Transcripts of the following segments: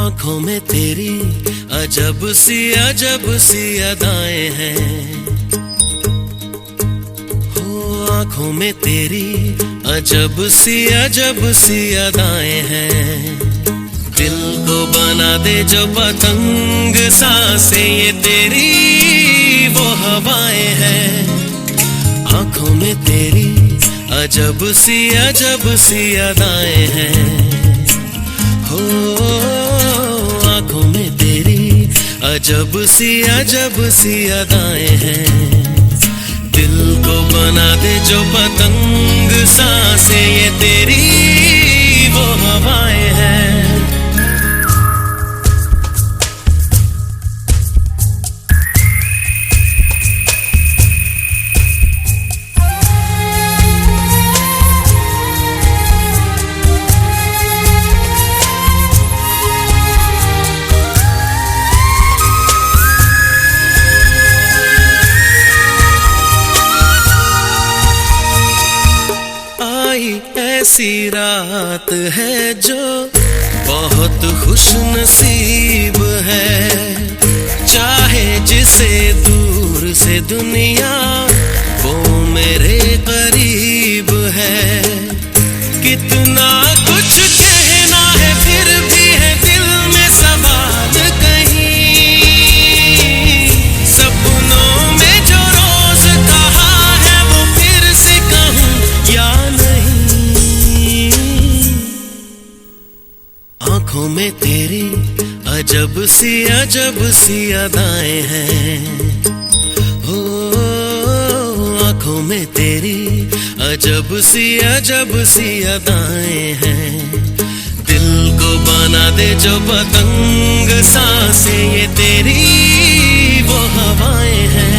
आँखों में तेरी अजब सी अदाएं हैं। हो आँखों में तेरी अजब सी अदाएं हैं। दिल को बना दे जो पतंग सांसें ये तेरी वो हवाएं हैं। आँखों में तेरी अजब सी अदाएं हैं। हो आँखों में तेरी अजब सी अदाएं हैं। दिल को बना दे जो पतंग सांसें ये तेरी वो हवाएं हैं। ऐसी रात है जो बहुत खुश नसीब है। चाहे जिसे दूर से दुनिया वो मेरे करीब है। कितना कुछ कहना है फिर भी है दिल में सवाल कहीं। सपनों में जो रोज कहा है वो फिर से कहूँ या नहीं। आँखों में तेरी अजब सी अदाएं हैं। हो आँखों में तेरी अजब सी अदाएं हैं। दिल को बना दे जो पतंग सांसें ये तेरी वो हवाएं हैं।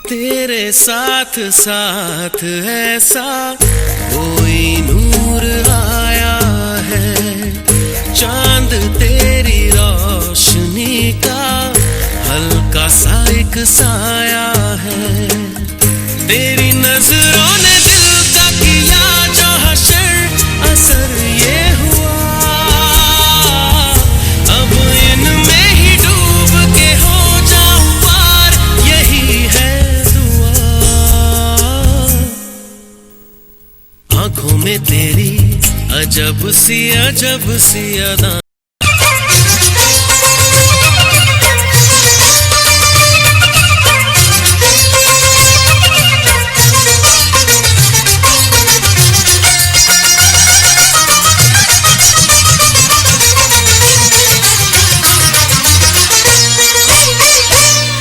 तेरे साथ साथ ऐसा कोई नूर आया है। चांद तेरी रोशनी का हल्का सा एक साया है। तेरी नजरों ने दिल का किया जो हशर असर ये हुआ। अब इनमें ही डूब के हो जाऊं पार यही है। आँखों में तेरी अजब सी अदा।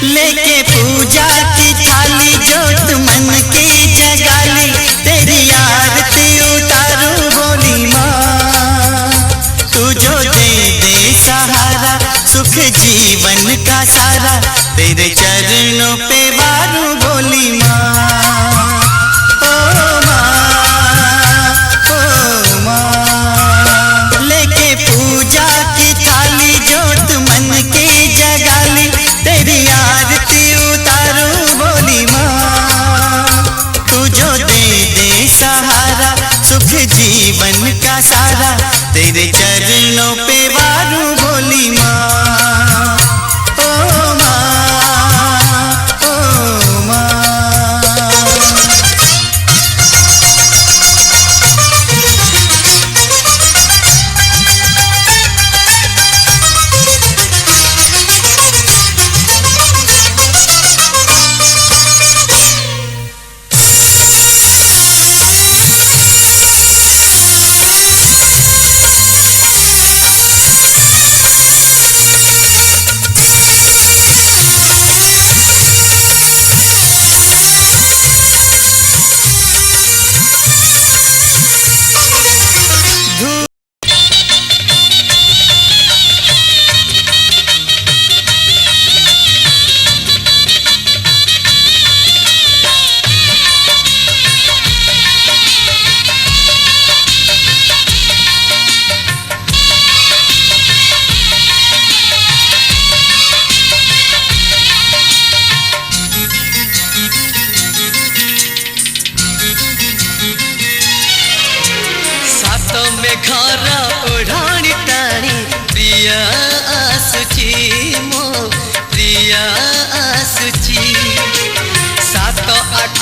लेके पूजा की थाली जोत मन की जगाली तेरी आरती उतारूं बोली माँ। तू जो दे सहारा सुख जीवन का सारा तेरे चरणों पे वारूं बोली माँ। ओ माँ लेके पूजा की थाली जोत मन की जगाली तेरी आरती उतारूं बोली माँ। तू जो दे सहारा सुख जीवन का सारा तेरे चरणों पे वारूं बोली माँ। ओ माँ, ओ माँ।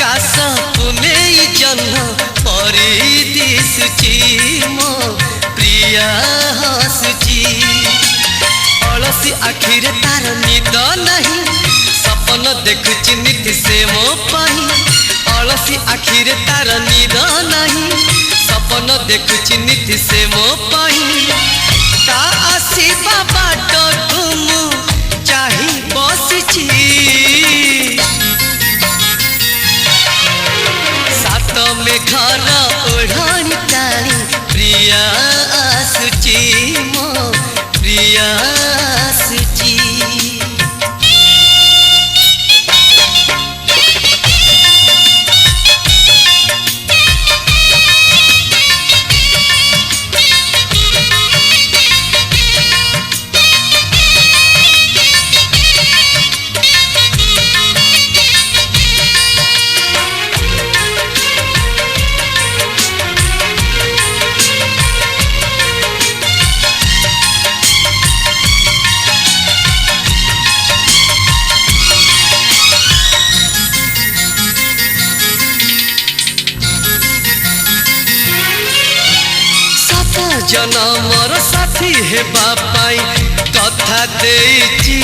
आकाश पुने जन्म परी दिशुची मो प्रिया हसुची अलसी आखिरे तार निद नहीं सपन देखुची नीति से मो पाही अलसी आखिरे तार निद नहीं सपन देखुची नीति से मो पाही ता आसीबा बाट तुम चाही बसिची सात मेघर ओढ़ानी टाणी प्रिया आसुची मो प्रिया आसुची जनमर साथी हेबा पाई कथा देइची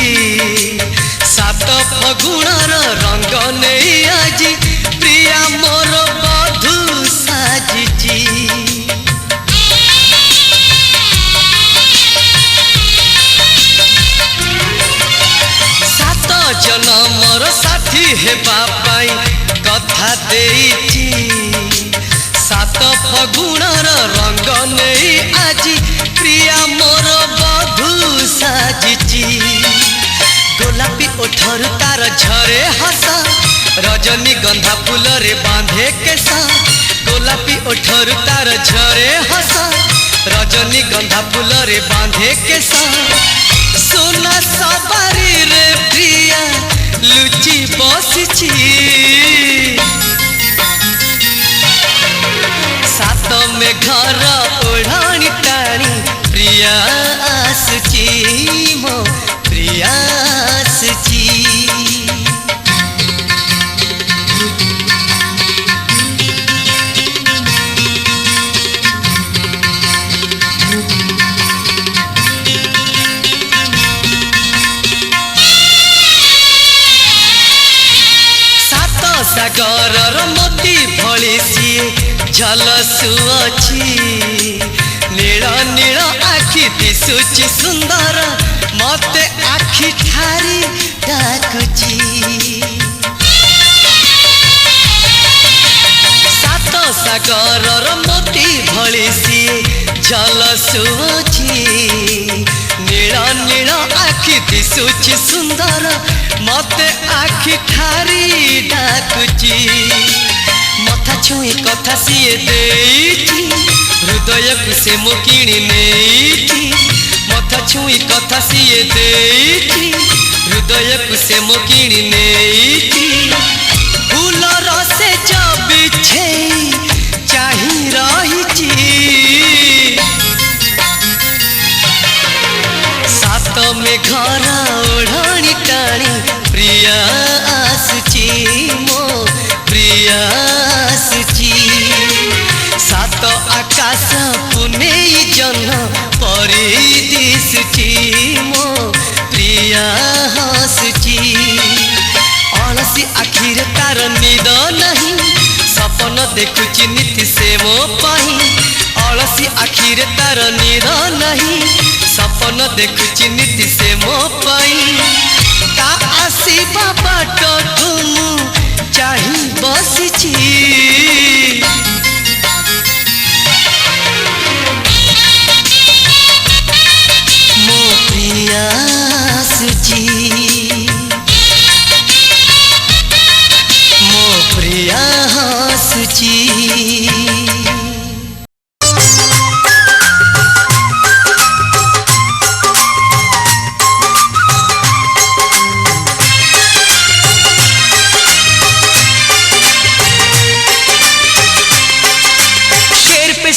सात फगुणर रंग नहीं आज प्रिया मोर बधू साजिची सात जनमर साथी हेबा पाई कथा देइची सात फगुणर रंग नहीं आज प्रिया मोर बधू साजिची गोलापी ओठर तार झरे हस रजनी गंधा फूल रे बांधे केसा गोलापी ओठर तार झरे हस रजनी गंधा फूल रे बांधे केसा सोना सवारी रे प्रिया लुची बसिची सात मेघर ओढ़ानी टाणी प्रिया आसुची मो प्रिया आसुची सात सागर मोती भली सी झलसुअछि नील नील आखि दिशुची सुंदर मते आखि ठारी डाकुची सात सागर मोती भली सी झलसुअछि नील नील आखि दिशुची सुंदर मते आखि ठारी डाकुची मथा छुई कथा सीए देइठी हृदय को से मो किणी नेइठी मथा छुई कथा सीए देइठी हृदय को से मो किणी नेइठी फूल रसे जब बिछे चाही रहिची सात मेघर ओढ़ानी टाणी प्रिया आसुची मो प्रिया आसुची सात आकाश पुने जन्म परी दिशुची मो प्रिया हसुची अलसी आखिरे तार निद नहीं सपन देखुची नीति से मो पाही अलसी आखिरे तार निद नहीं सपन देखुची नीति से मो पाही ता आसीबा बाट तुम चाही बसिची मो प्रिया आसुची मो प्रिया हसुची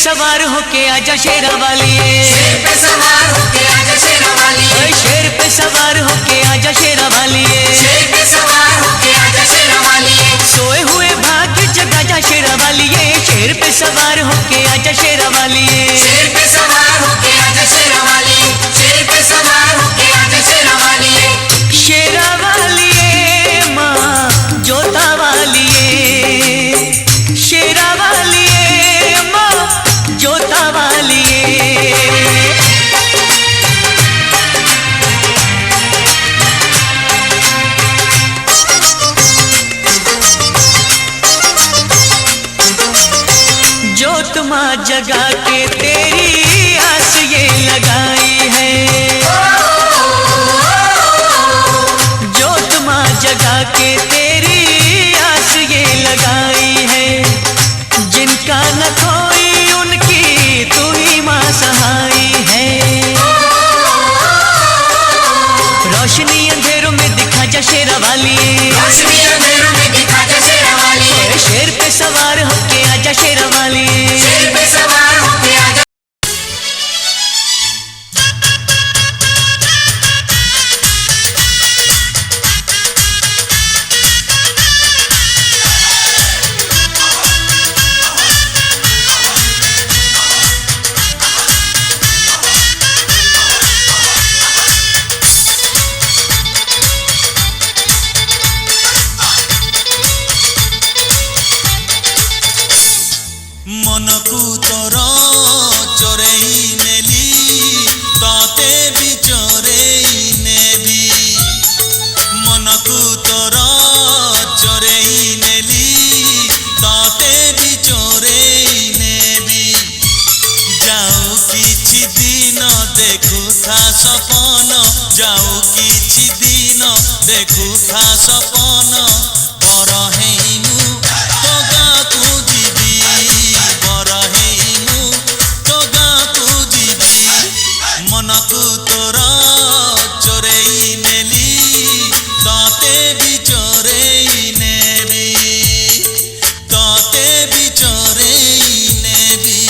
सवार होके आजा शेरा वाली शेर पे सवार होके आजा शेरा वाली शेर पे सवार होके आजा शेरा वाली शेर पे सवार होके आजा शेरा वाली सोए हुए भाई रोशनी अंधेरों में दिखा जा शेरा वाली, रोशनी अंधेरों में दिखा जा शेरा वाली, ओए शेर पे सवार होके आजा शेरा वाली। शेर पे सवार होके आजा। मनकू तोर चोरेई नेली ताते भी चोरेई नेबी, मनकू तोर चोरेई नेली ताते भी चोरेई नेबी। जाऊ किछि दिन देखु था सपन, जाऊ किछि दिन देखु था सपन, बर हेइनु तो गाँकु जीवी, बर हेइनु तो गाँकु जीवी। मनकू तोर चोरेई नेली ताते भी चोरेई नेबी, ताते भी चोरेई नेबी।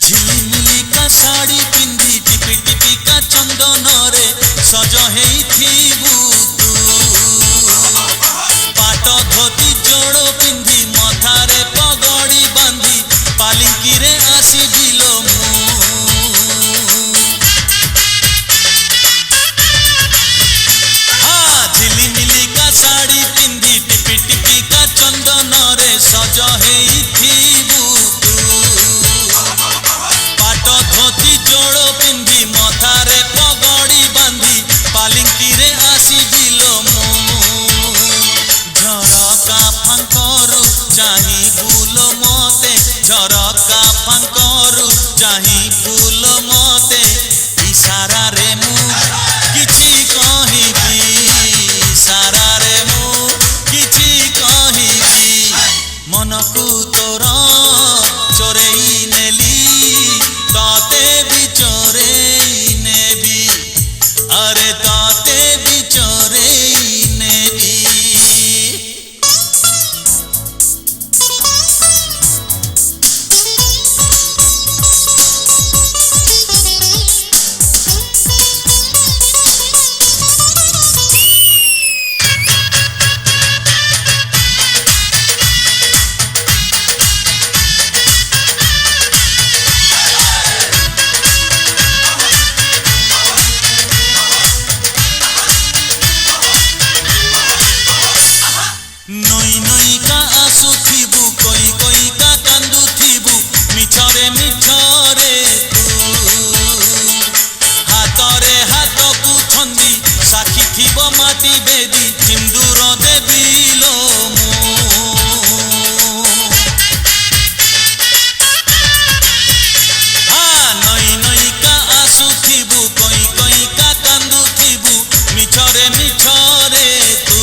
झिलिमिली का साड़ी पिंधी टिपी टिपी का चंदन रे सज हेइथिबु तू, पाट धोती जोड़ पिंधी मथारे पगड़ी बांधी पालिंकी रे आसीबिलो मु। हाँ झिलिमिली का साड़ी पिंधी टिपी टिपी का चंदन रे सज हेइथिबु तू, पाट धोती जोड़ पिंधी मथारे पगड़ी बांधी पालिंकी रे आसीबिलो मु। झरका फांकरू चाही बुल मते, झरका फांकरू चाही बुल मते, इशारा रे मु किछि कहिबी, इशारा रे मु किछि कहिबी। मनकू तोर चोरेई नेली ताते भी चोरेई नेबी, अरे ताते भी चोरेई नेबी। नई नई का आसुथिबु कोई कोई का कांदुथिबु, मिछरे मिछरे तू हातरे हाथ को छंदी साखी थिबो माटी बेदी सिंदूर देबिलो मु। हाँ नई नई का आसुथिबु कोई कोई का कांदुथिबु, मिछरे मिछरे तू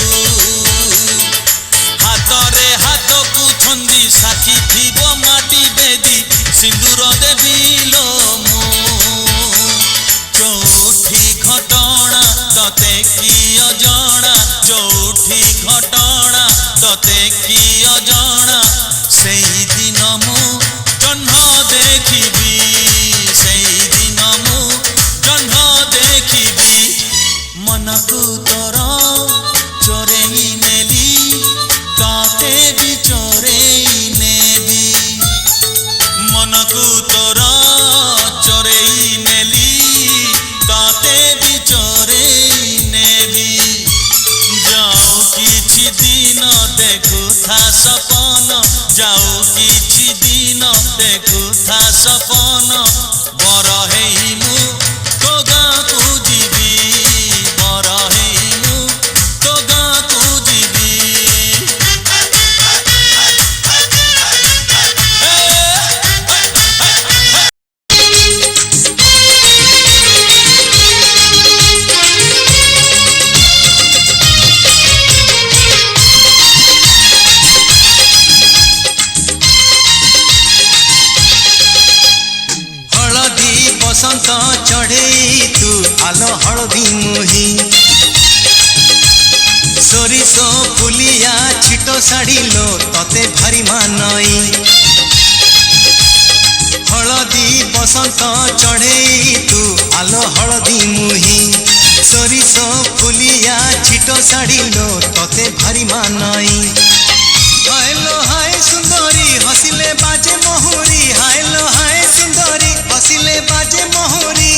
हातरे हाथ को छंदी साखी थिबो माटी बेदी सिंदूर देबिलो मु। चौठी घटना तते कि अजणा, चौठी घटना तते कि अजणा, सेई दिन मु जह्न देखिबी, सेई दिन मु जह्न देखिबी। मनकू तोर चोरेई नेली ताते भी चोरेई नेबी, मनकू तोर चोरेई नेली ताते भी चोरेई नेबी। जाऊ किछि दिन देखु था सपन, মন যাও কিছু দিন দেখুথা সপন বড় হেই মু তো গাঁকু ଯିବି বড় হেই মু তো গাঁকু ଯିବି हलदी बसंत चढ़े तू आलो हलदी मुही सोरिष फुलिया छिटो साड़ी लो तते भारी मानई हलदी बसंत चढ़े तू आलो हलदी मुही सोरिष फुलिया छिटो साड़ी लो तते भारी मानई हाय लो हाय सुंदरी हसिले बाजे मोहरी हाय लो हाय सुंदरी हसिले बाजे मोहरी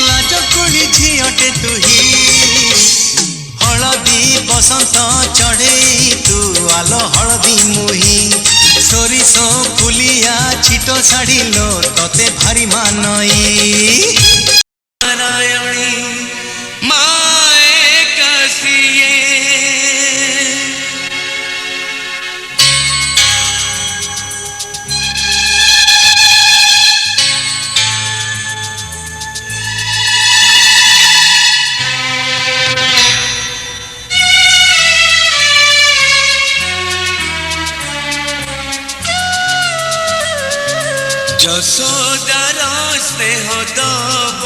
लाज कुली झियटे तुही हलदी बसंत चढ़े तू आलो हलदी मुही सोरिष फुलिया छिटो साड़ी लो तते भारी मानई नारायणी माए कसिए যশোদার স্নেহ দব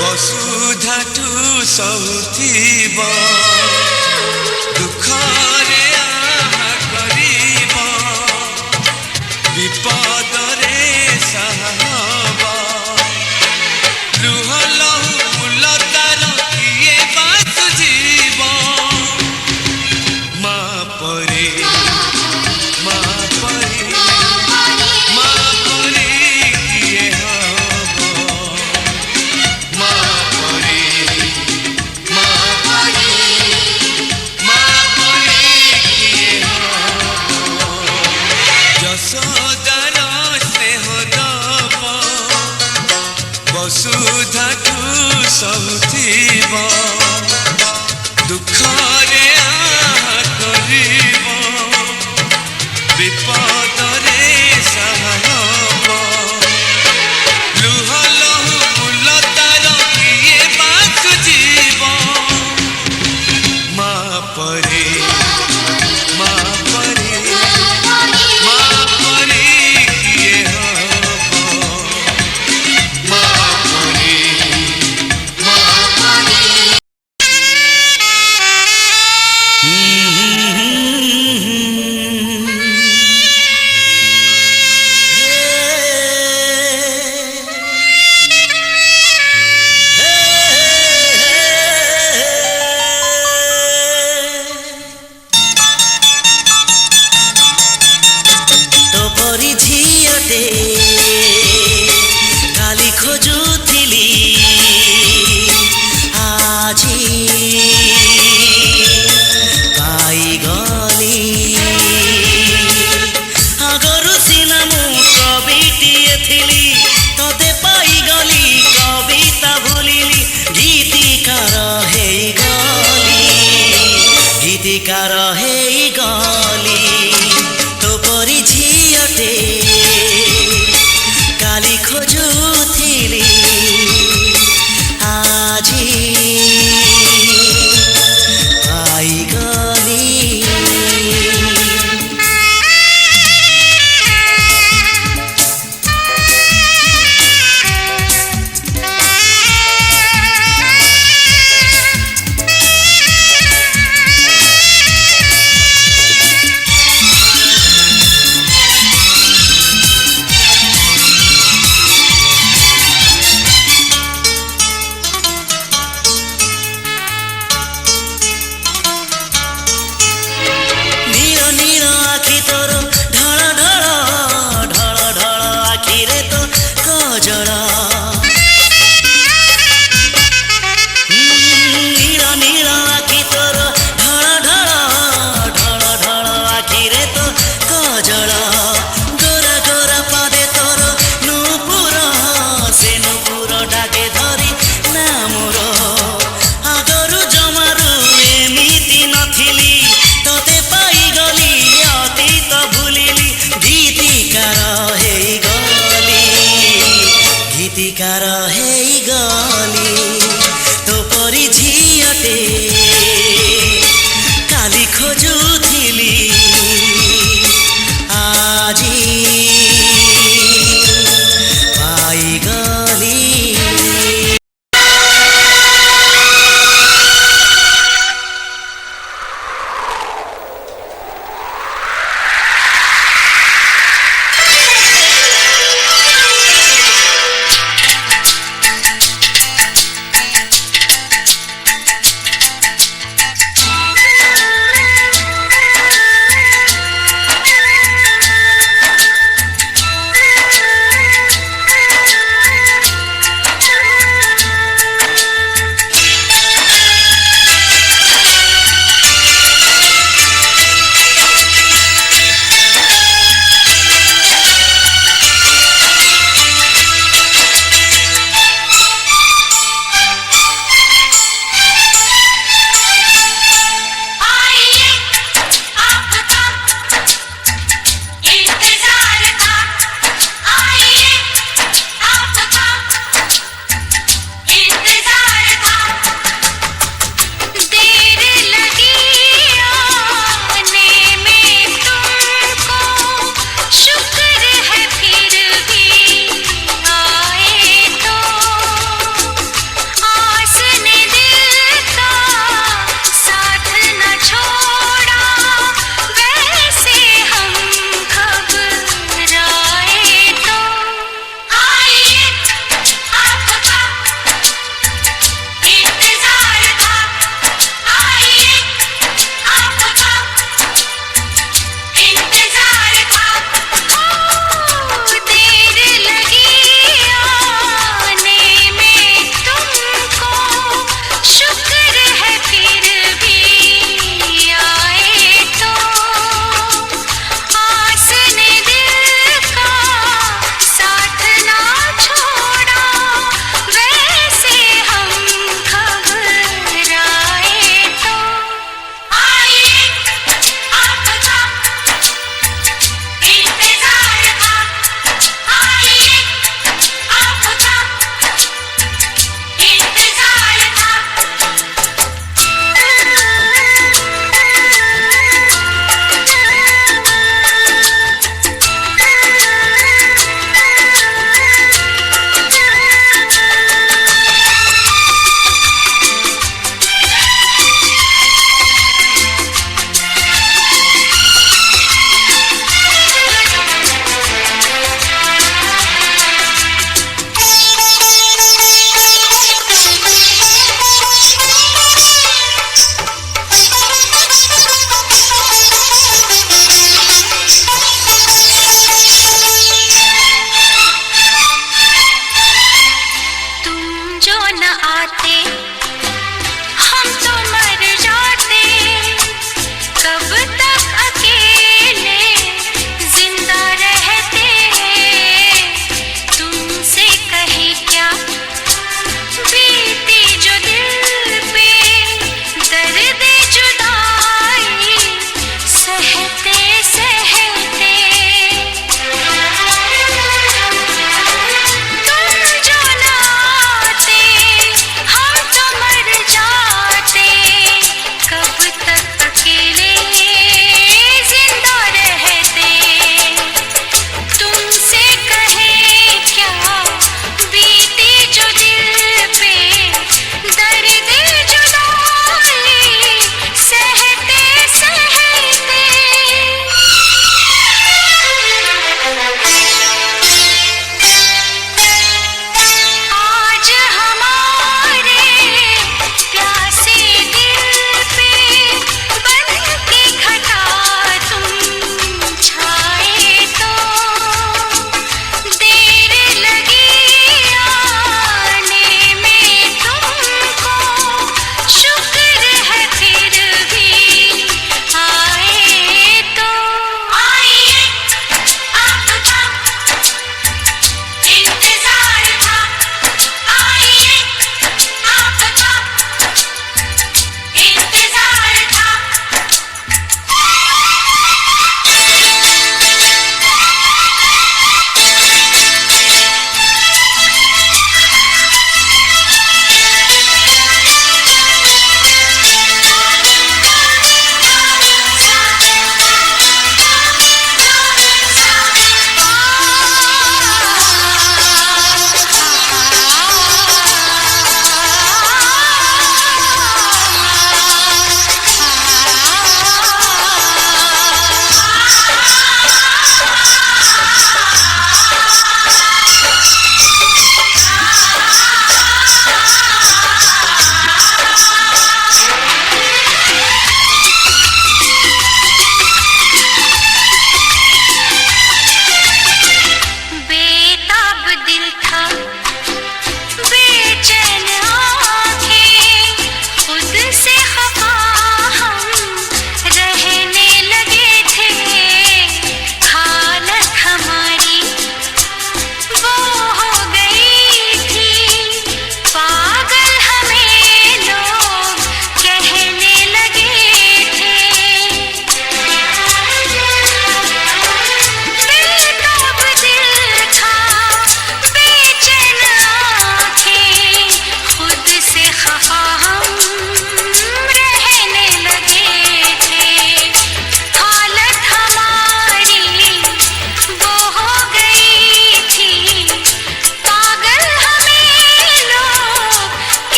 বসুধাঠু সৌথিব দুঃখরে আহা করিব বিপদরে সাহব লুহ লহু ফুলতার কিয়ে বাসুজিব মা পরে মা পরে মা পরে কিয়ে হব মা পরে মা পরে মা পরে কিয়ে হব যশোদার স্নেহ দব বসুধাঠু সৌথিব দুঃখরে আহা করিব বিপদরে সাহব লুহ লহু ফুলতার কিয়ে বাসুজিব মা পরে মা পরে মা পরে কিয়ে হব মা পরে মা পরে तोपरी झियटे काली खोजुथिली आजी पाइगली आगरु सिना मु कविटिए थिली तते पाइगली कविता भूलिली गीतिकार हेइगली गीतिकार हेइगली तोपरी झियटे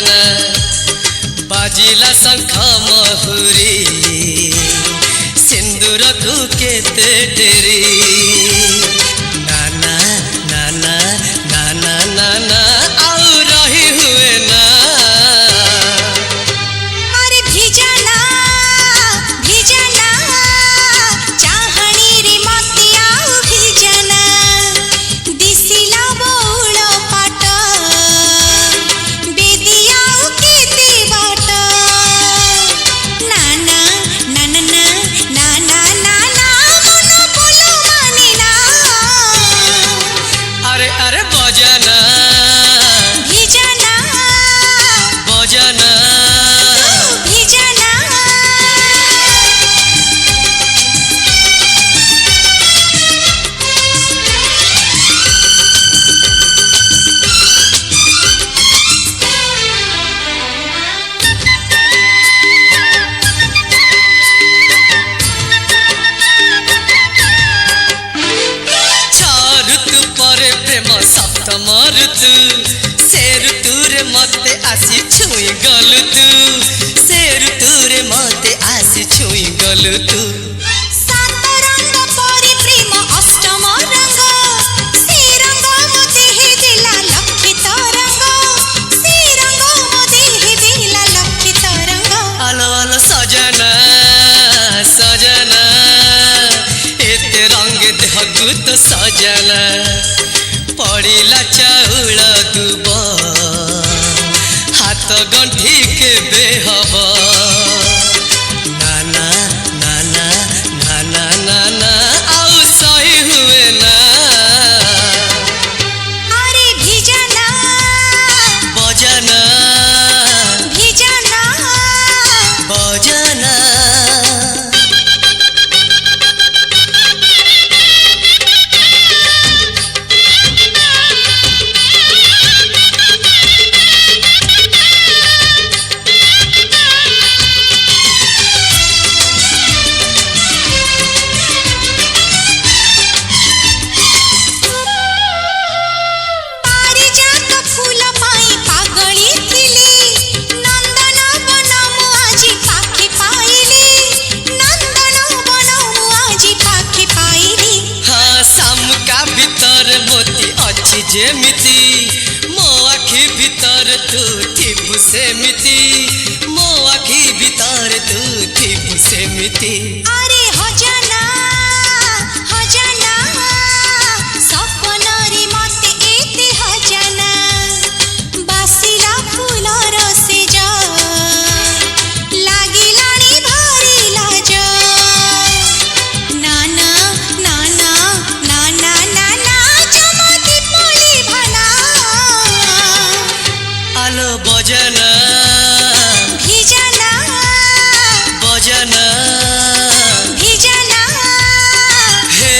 बजाना बाजिला शंख महुरी सिंदूर को केते डेरी नाना नाना नाना नाना आउ रही हुए ना अरे भिजना भिजना चाहनी रे मते आउ भिजना दिसिला बौल पाट बेदियाउ केते बाट नाना नाना नाना नाना मन बोलो मानिना अरे अरे बजाना भिजना बजाना भिजना ऋतु परे प्रेम सप्तम ऋतु से ऋतुरे मते आसी छुई गलु तू से ऋतुरे मते आसी छुई गलु तू सात रंग परि प्रेम अष्टम रंग से रंग मोते हे दिला लक्षित रंग से रंग मोते हे दिला लक्षित रंग आलो आलो सजना सजना एते रंग देहकु तो सजना पड़िला चाउल दुब हाथ गंठी के बेहब नाना नाना नाना नाना आउ सही हुए ना अरे भिजना बजाना भिजना बजाना पारिजात फूल पाई पागली थिली नंदन बन मु आजी पाखी पाइली नंदन बन मु आजी पाखी पाइली हाँ शामुका भीतर मोती अच्छी जेमिति मो आखि भीतर तू थिबु सेमिति मो आखि भीतर तू थिबु सेमिति अरे हजना हजना सपन रे मते एते हजना बासिला फूलर से जा लागिलानी भारी लाज नाना नाना नाना नाना चमकी पोली भला आलो बजाना भिजना बजाना भिजना हे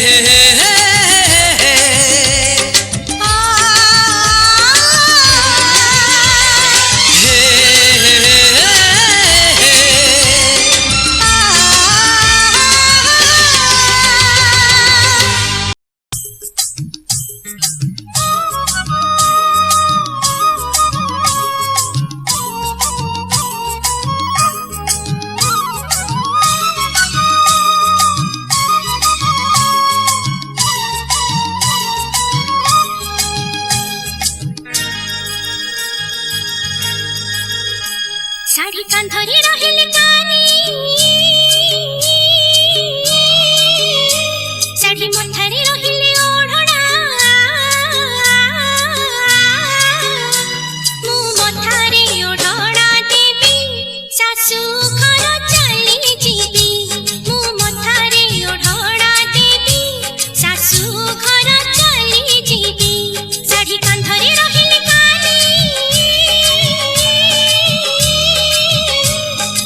हे हे हे हे आ हे हे हे हे शाढ़ी कांधरी रहिले कानी शाढ़ी मथारे रहिले ओढ़ना मु मथारे ओढ़ना देवी सासू घर चली जीवी मु मथारे ओढ़ना देवी सासू घर चली जीवी शाढ़ी कांधरी रहिले कानी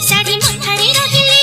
शाढ़ी मथारे रहिले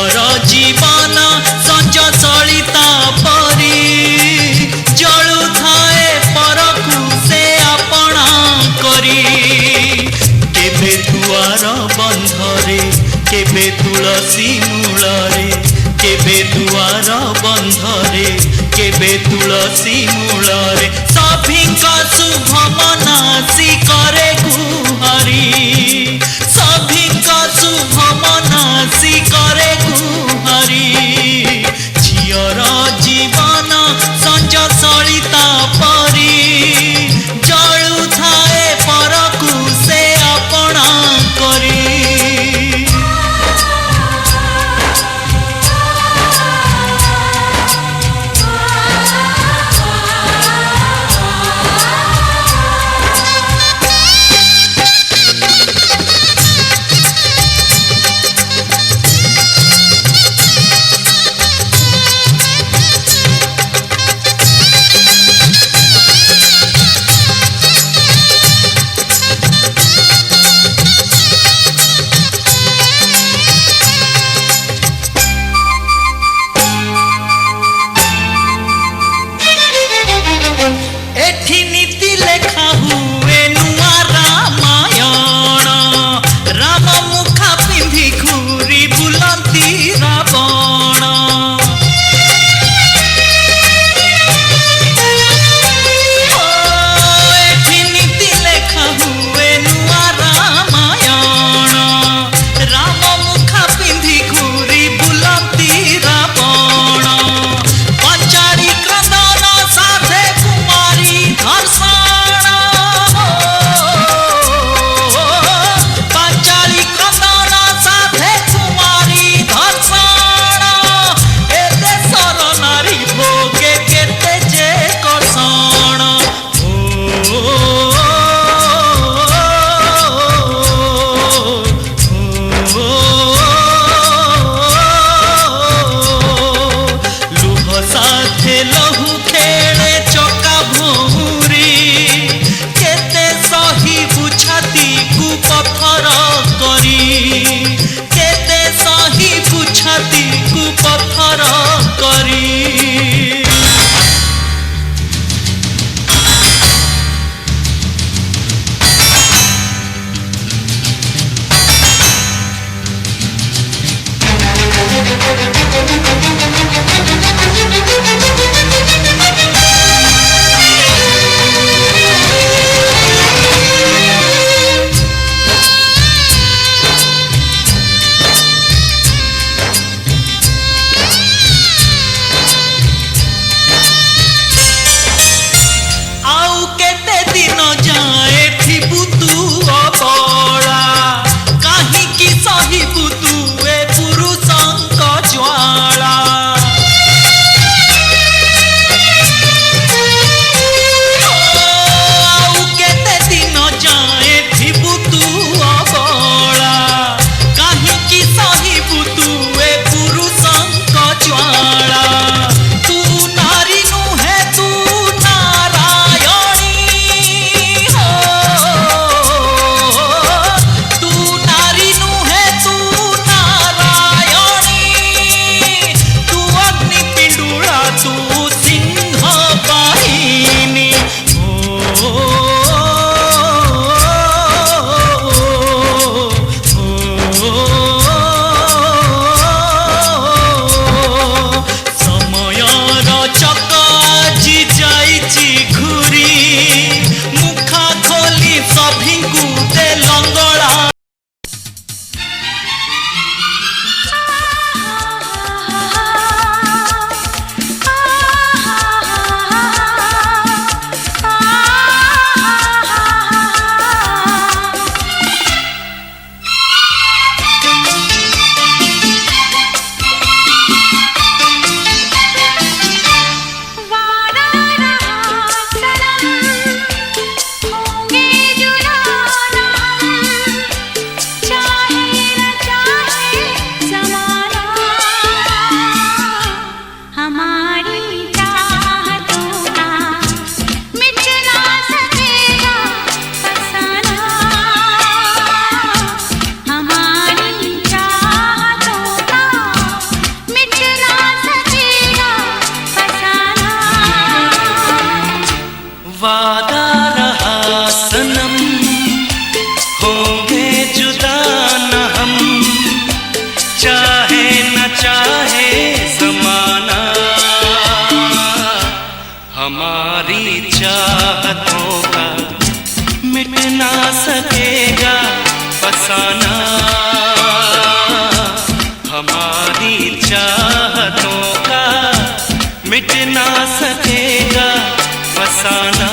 ଝିଅର ଜୀବନ ସଞ୍ଜ ସଳିତା ପରି ଜଳୁଥାଏ ପରକୁ ସେ ଆପଣା କରି। କେବେ ଦୁଆର ବନ୍ଧରେ କେବେ ତୁଳସୀ ମୂଳରେ କେବେ ଦୁଆର ବନ୍ଧରେ କେବେ ତୁଳସୀ ମୂଳରେ ସଭିଙ୍କ ଶୁଭ ମନାସି କରେ ଗୁହାରି ସଭିଙ୍କ ଶୁଭ ମନାସି କରେ ଗୁହାରି। ଝିଅର ଜୀବନ ସଞ୍ଜ ସଳିତା ପରି ଜଳୁଥାଏ ପରକୁ ସେ ଆପଣା କରି। चाहे ज़माना, हमारी चाहतों का मिट ना सकेगा फसाना। हमारी चाहतों का मिट ना सकेगा फसाना।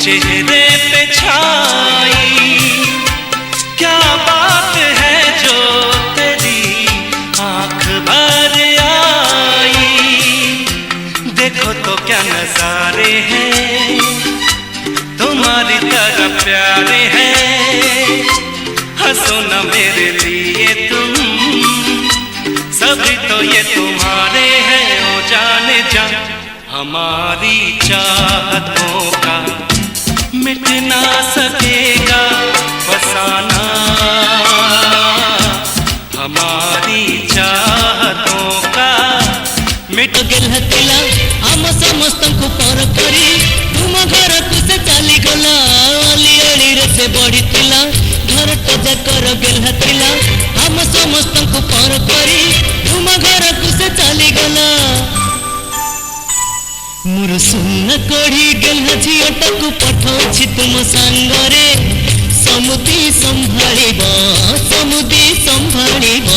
चेहरे पे छाई, क्या बात है जो तेरी आंख भर आई। देखो तो क्या नजारे हैं, तुम्हारी तरह प्यारे हैं। हंसो ना मेरे लिए तुम, सभी तो ये तुम्हारे हैं। ओ जाने जा हमारी चाहतों का मिट ना सकेगा फसाना। हमारी चाहतों का मिट गेल हतिला आम समस्तଙ୍କୁ पर करी तुम घर को से चली गला। अली अली रे से बड़ी तिला घर तो जकर गेल हतिला आम समस्तଙ୍କୁ पर करी तुम घर को से चली गला। मोर सुन कढ़ी गेल झीटाक पठाऊछि तुम सांगरे। समुदी संभाଳିब समुदी संभालिब।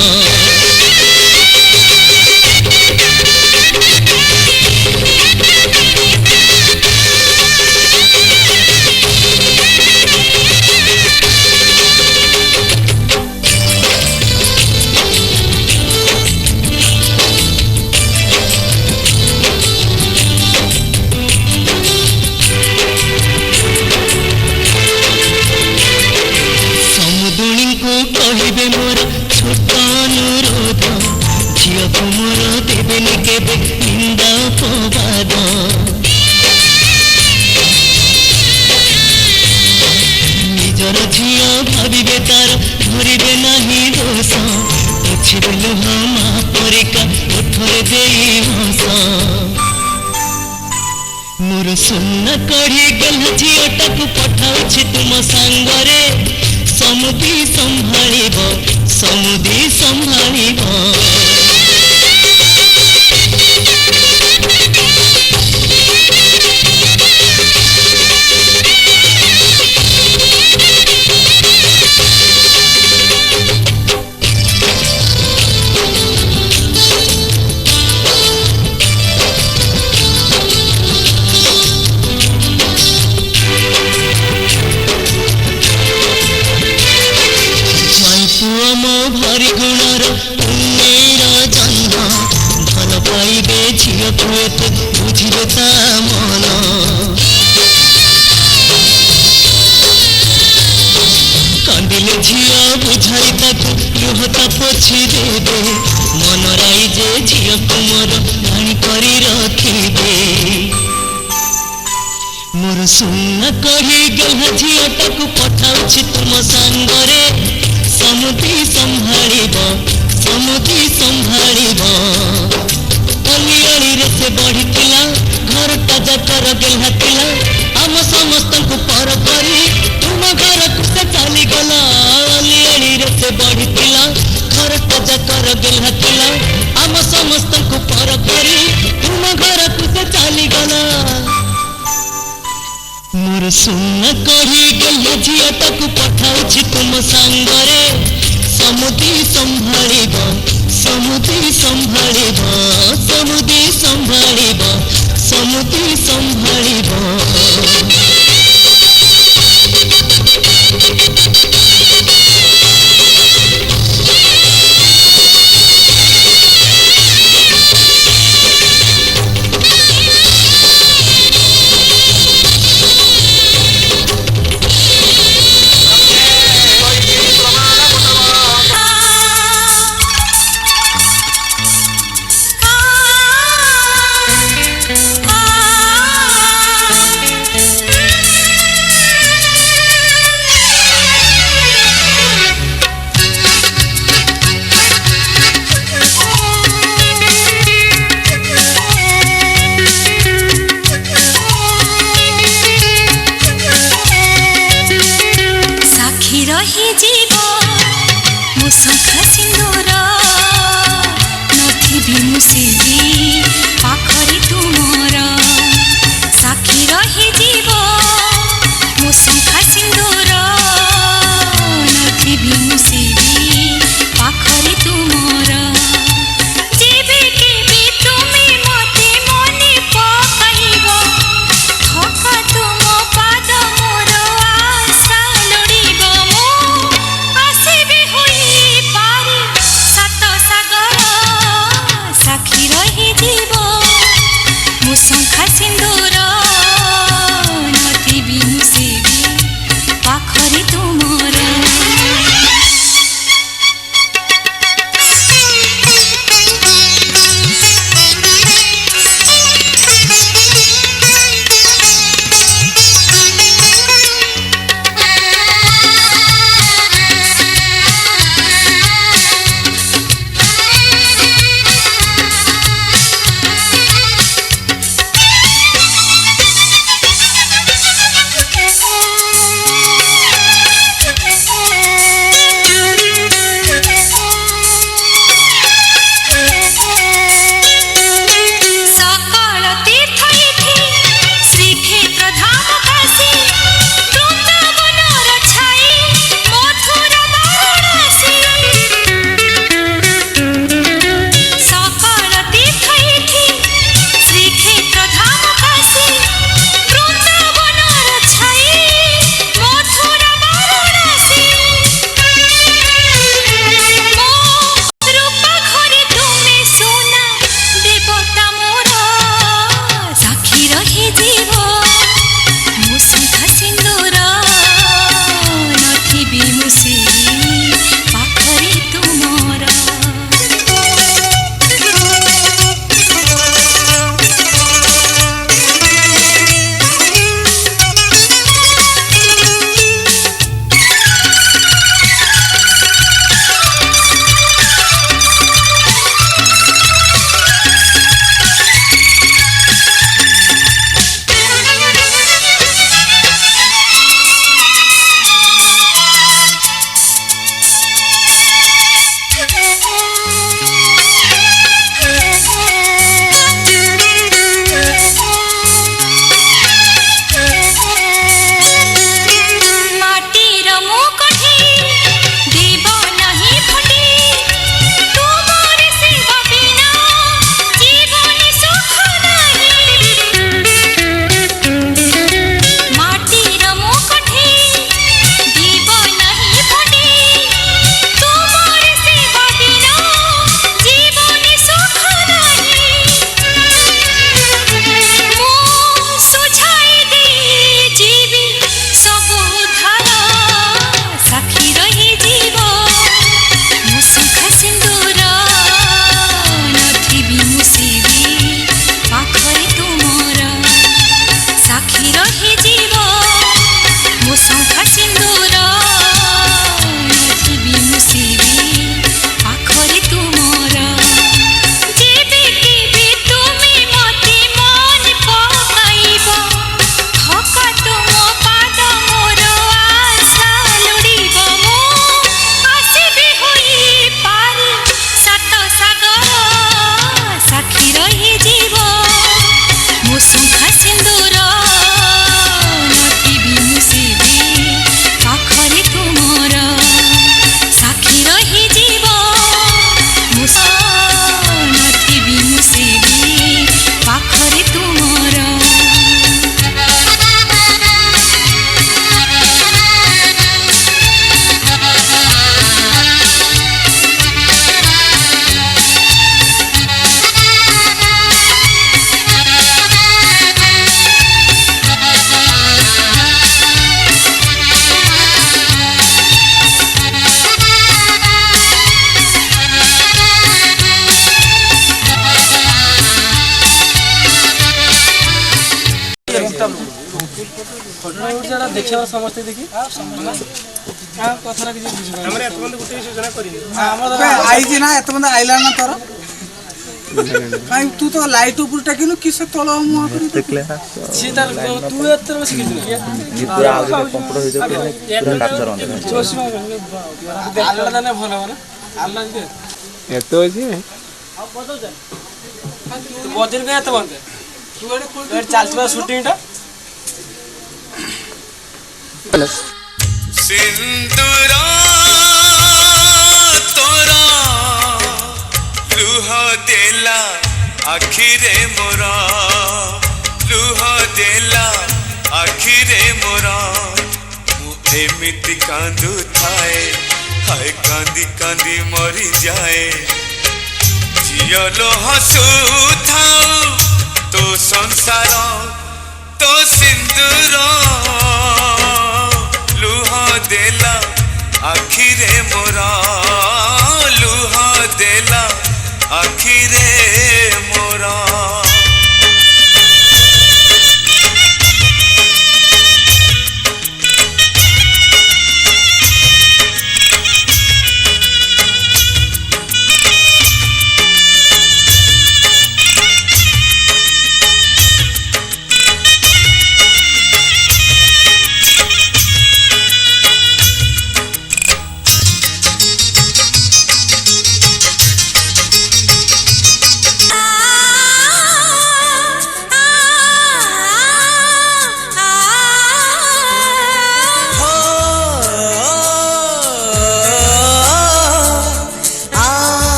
कहबे मोर छोट अनुरोध भाविबे तार धरिबे नाही दोष पछिरे लुह मा परिका ओठरे देई हंस मोर सुना कढ़ी गला झीटाक पठाउछि तुम सांगरे समुदी संभाळिब समुदी संभाळिब भारी गुणर पुण्यर जन्म भल पाइबे झील कुएत बुझिबे ता मन कांदिले झील बुझाई ताकू लुहता पोछि देबे मन राई जे झील कुमर धाणी करी रखिबे मोर सुना कही गला झीलटाकू पठाउछि तुम सांगरे समुदी संभाळिब समुदी संभाळिब अली अली रे से बढ़िथिला घरटा जाकर गेलहातिला आम समस्त को पर करी तुम घर को से चली गला अली अली रे से बढ़िथिला घरटा जाकर गेलहातिला आम समस्त को पर करी तुम घर को से चली गला मोर सुना कही गला झीलटाकू पठाउछि तुम सांगरे समुदी संभाळिब समुदी संभाळिब समुदी संभाळिब समुदी संभाळिब आ ଦେଖିବା ସମସ୍ତେ ଦେଖି କଥାଟା କିଛି ଆଇଛି ନା ଏତେ ବন্ধ ଆଇଲା ନା ତୋର କାଇଁ ତୁ ତ ଲାଇଟ୍ ଉପରେ ଟେକିଲୁ କି ସେ ତଳ ମୁହଁ କରି ସିଏ ତାର ତୁ ଏତେ ବସି କିଛି ଆଲ୍ଲା ଦାନେ ଭଲ ହବ ନା ଆଲ୍ଲା ଏତେ ଅଛି ବଜେଟ କାଇଁ ଏତେ ବନ୍ଦ ତୁ ଏଠି ଚାଲିଥିବା ସୁଟିଂଟା सिंदूर तोरा लुह देला आखिरे मोरा लुह देला आखिरे मोरा एमिति कांदू थाए हाय कांदी कांदी मरी जाए जियलो हसू थाऊ तो संसार तो सिंदूर लुह देला आखिरे मोरा लुह देला आखिरे मोरा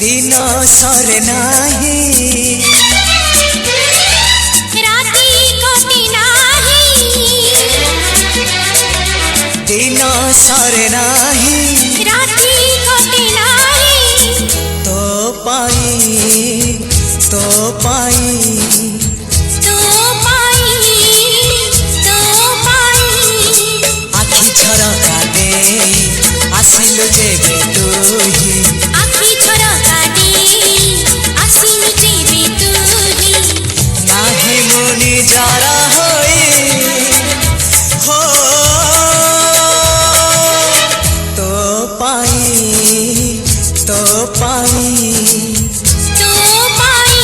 दिन सरे नाही राती कटी नाही दिन सरे नाही राती कटी नाही तो पाई तो पाई तो पाई आखि झरका दे आसिलु जेबे तुही आखि झरका दे आसिलु जेबे तुही नाही मुनि जरा होई हो तो पाई तो पाई तो पाई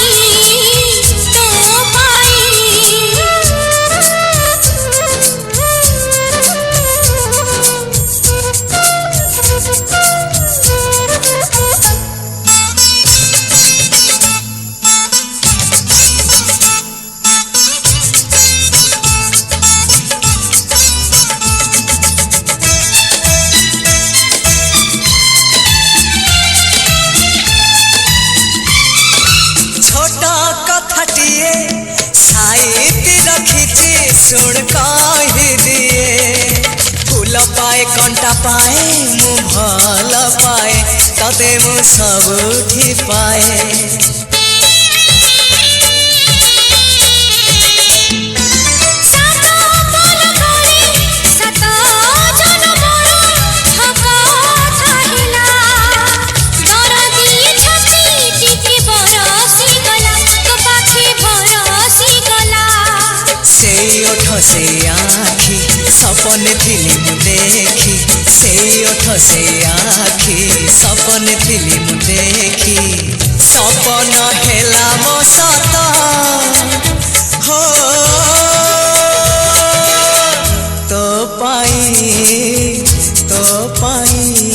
छोटा कथटिए साइती रखिछि सुन कहि दिए फूल पाए कंटा पाए मु भल पाए तते मु सबुठी पाए से आखी सपन थिली मु देखी से ओठ से आखी सपन थिली मु देखी सपन हेला मो सत हो तो पाई तो पाई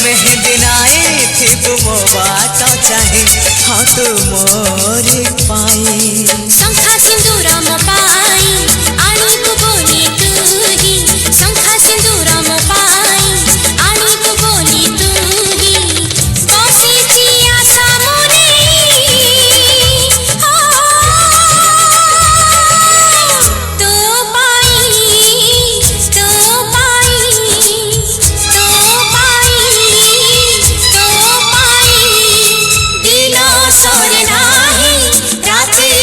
मेहंदी नाई थी तुम बात चाहे हाँ तू मोरे पाई शंखा सिंदूर म पाई आनी को बोली तू ही शंखा सिंदूर म पाई आनी को बोली तू ही बसी चिया सामने तो पाई तो पाई तो पाई तो पाई दिल सरे नाही रात्रि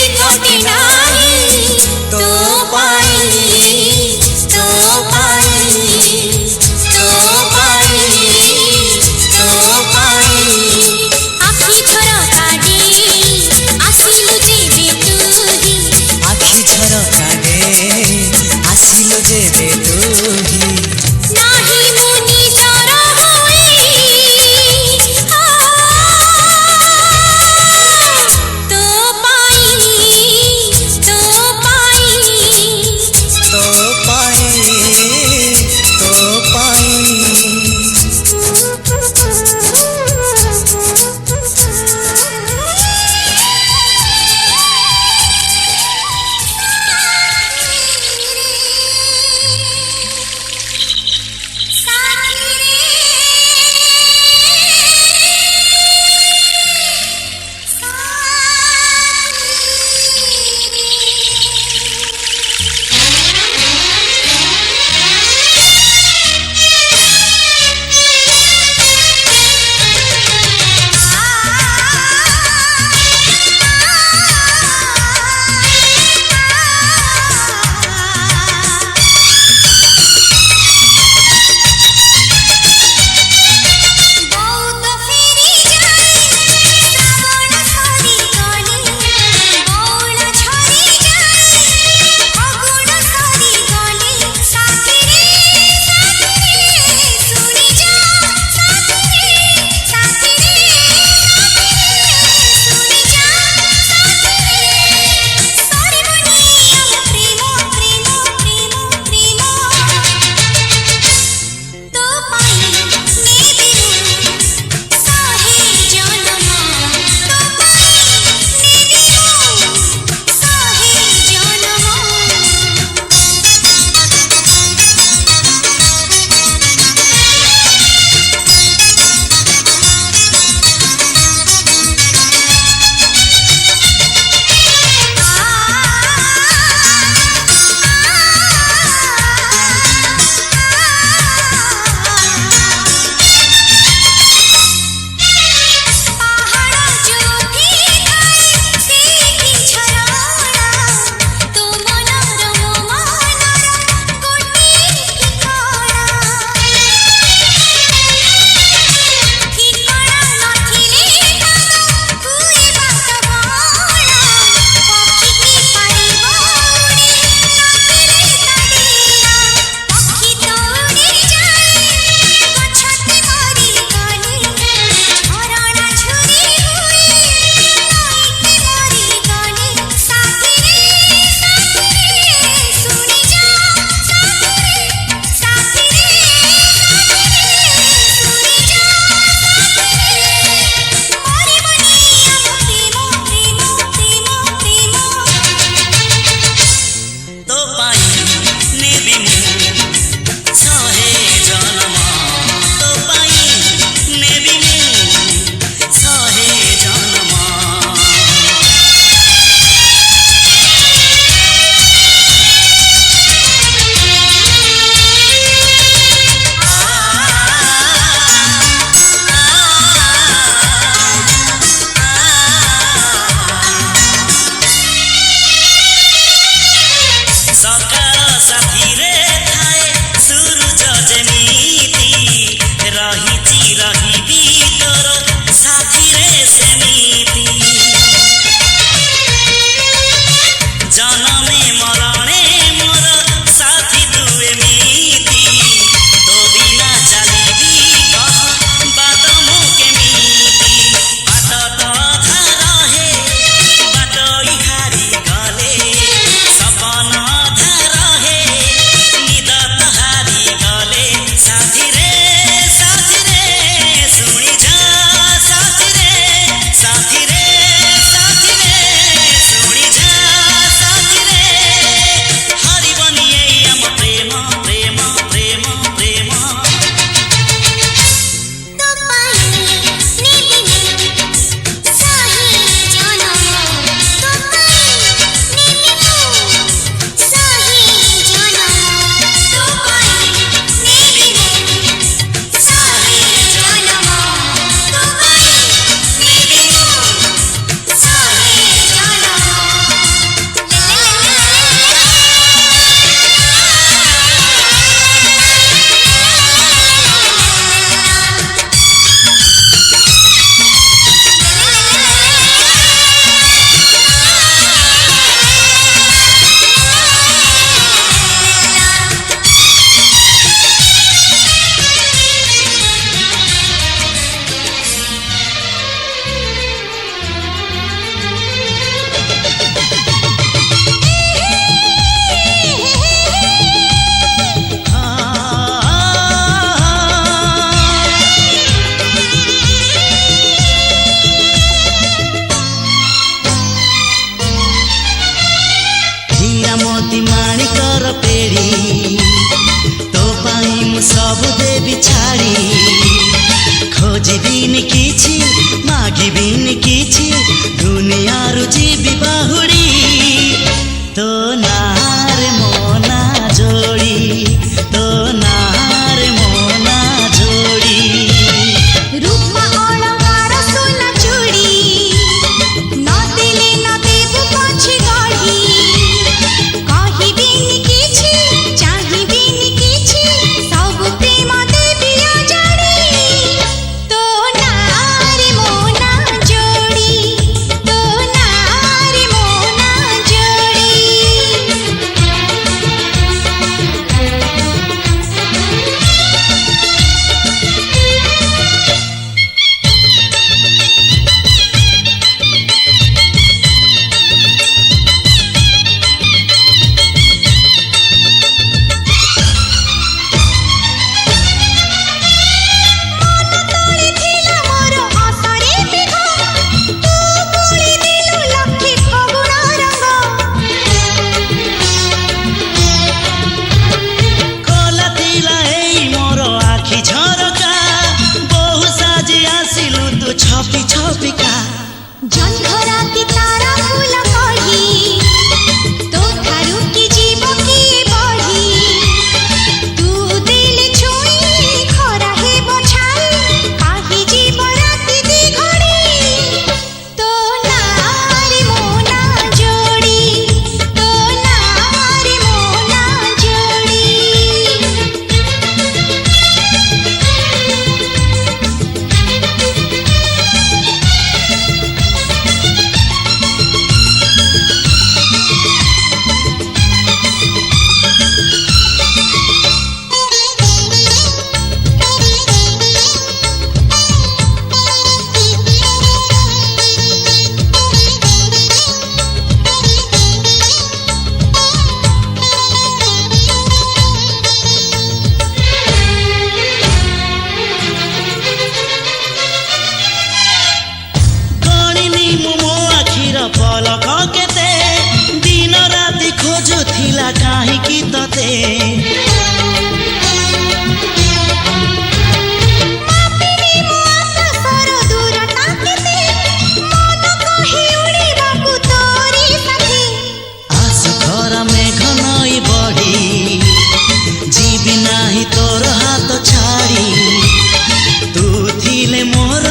ଥିଲେ ମୋର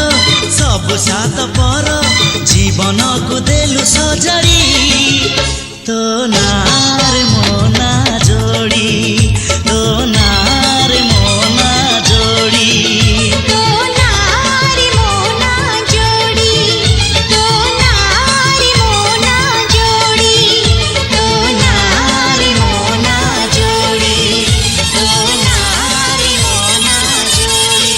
ସବୁ ସାତ ପର ଜୀବନକୁ ଦେଲୁ ସଜାଡ଼ି ତୋ ନାଁରେ ମୋ ନାଁ ଯୋଡ଼ି ତୋ ନାଁରେ ମୋ ନାଁ ଯୋଡ଼ି तो नारी मोना जोड़ी तो नारी मोना जोड़ी तो नारी मोना जोड़ी तो नारी मोना जोड़ी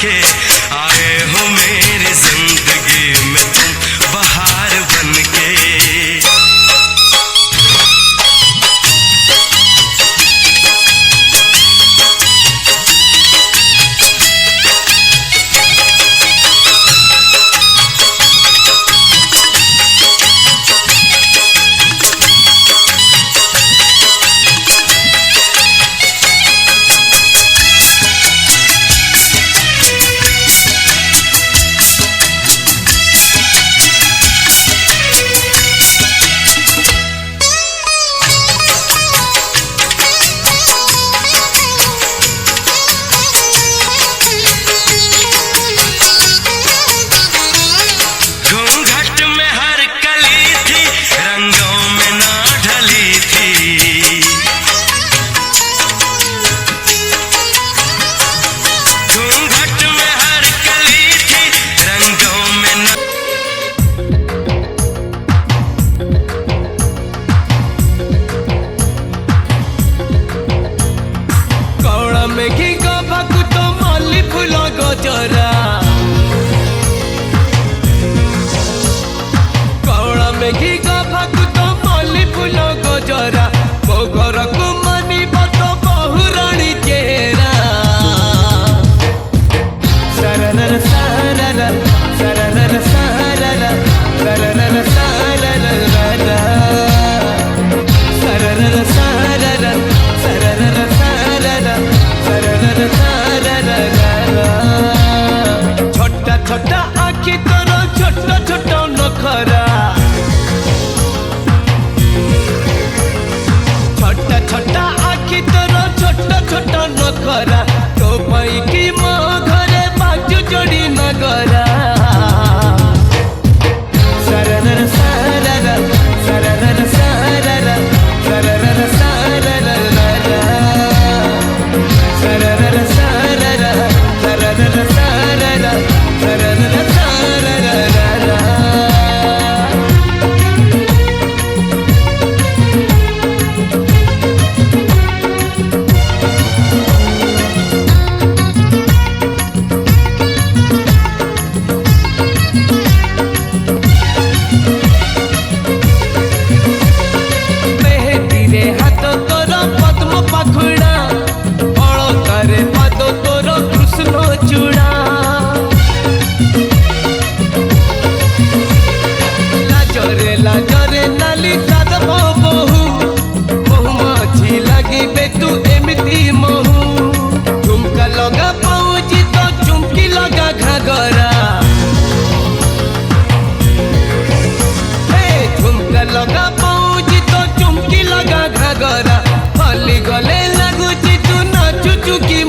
के आए हो मेरी जिंदगी में तुम बहार बन के।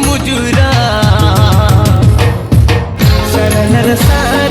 मुजुरा सरनर सार